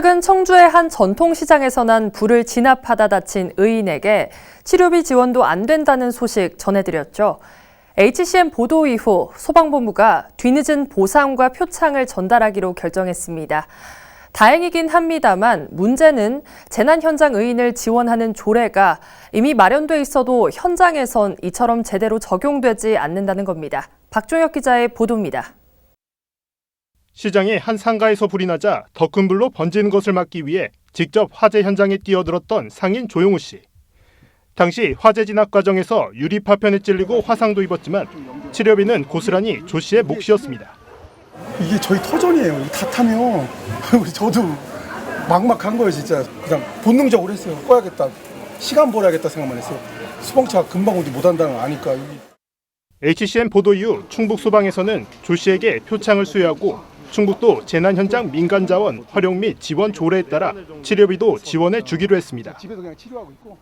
최근 청주의 한 전통시장에서 난 불을 진압하다 다친 의인에게 치료비 지원도 안 된다는 소식 전해드렸죠. HCN 보도 이후 소방본부가 뒤늦은 보상과 표창을 전달하기로 결정했습니다. 다행이긴 합니다만 문제는 재난 현장 의인을 지원하는 조례가 이미 마련돼 있어도 현장에선 이처럼 제대로 적용되지 않는다는 겁니다. 박종혁 기자의 보도입니다. 시장의 한 상가에서 불이 나자 더 큰 불로 번지는 것을 막기 위해 직접 화재 현장에 뛰어들었던 상인 조용우 씨. 당시 화재 진압 과정에서 유리 파편에 찔리고 화상도 입었지만 치료비는 고스란히 조 씨의 몫이었습니다. 이게 저희 터전이에요. 다 타면 저도 막막한 거예요, 진짜. 그냥 본능적으로 했어요. 꺼야겠다. 시간 벌어야겠다 생각만 했어요. 소방차 금방 오지 못한다는 걸 아니까. HCN 보도 이후 충북 소방에서는 조 씨에게 표창을 수여하고 충북도 재난 현장 민간 자원 활용 및 지원 조례에 따라 치료비도 지원해 주기로 했습니다.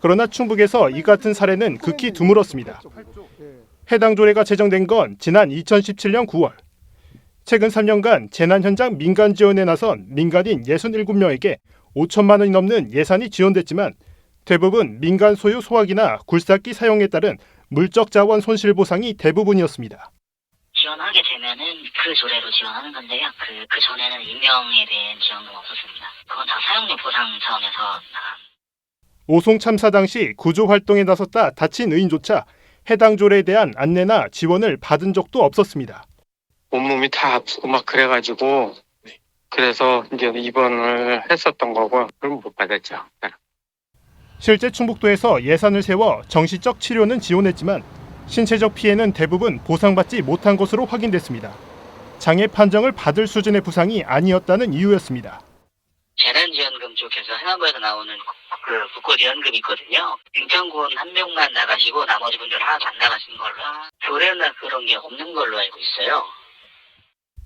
그러나 충북에서 이 같은 사례는 극히 드물었습니다. 해당 조례가 제정된 건 지난 2017년 9월. 최근 3년간 재난 현장 민간 지원에 나선 민간인 67명에게 5천만 원이 넘는 예산이 지원됐지만 대부분 민간 소유 소화기나 굴삭기 사용에 따른 물적 자원 손실 보상이 대부분이었습니다. 지원하게 되면은 그 조례로 지원하는 건데요. 그 전에는 인명에 대한 지원은 없었습니다. 그건 다 사용료 보상 차원에서 나갑니다. 오송 참사 당시 구조 활동에 나섰다 다친 의인조차 해당 조례에 대한 안내나 지원을 받은 적도 없었습니다. 온몸이 다 아프고 막 그래가지고 그래서 이제 입원을 했었던 거고 그럼 못 받았죠. 실제 충북도에서 예산을 세워 정시적 치료는 지원했지만 신체적 피해는 대부분 보상받지 못한 것으로 확인됐습니다. 장애 판정을 받을 수준의 부상이 아니었다는 이유였습니다. 재난지원금 쪽에서 해남부에서 나오는 그 국고지원금이 있거든요. 인천군 한 명만 나가시고 나머지 분들 하나도 안 나가신 걸로 조례나 그런 게 없는 걸로 알고 있어요.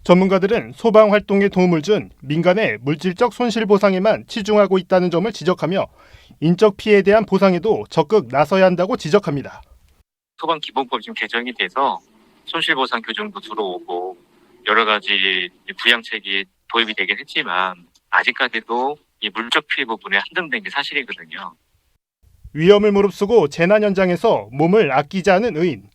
전문가들은 소방 활동에 도움을 준 민간의 물질적 손실 보상에만 치중하고 있다는 점을 지적하며 인적 피해에 대한 보상에도 적극 나서야 한다고 지적합니다. 소방기본법이 지금 개정이 돼서 손실보상 규정도 들어오고 여러 가지 부양책이 도입이 되긴 했지만 아직까지도 이 물적 피해 부분에 한정된 게 사실이거든요. 위험을 무릅쓰고 재난 현장에서 몸을 아끼지 않은 의인.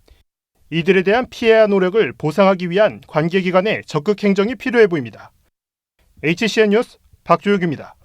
이들에 대한 피해와 노력을 보상하기 위한 관계기관의 적극 행정이 필요해 보입니다. HCN 뉴스 박조혁입니다.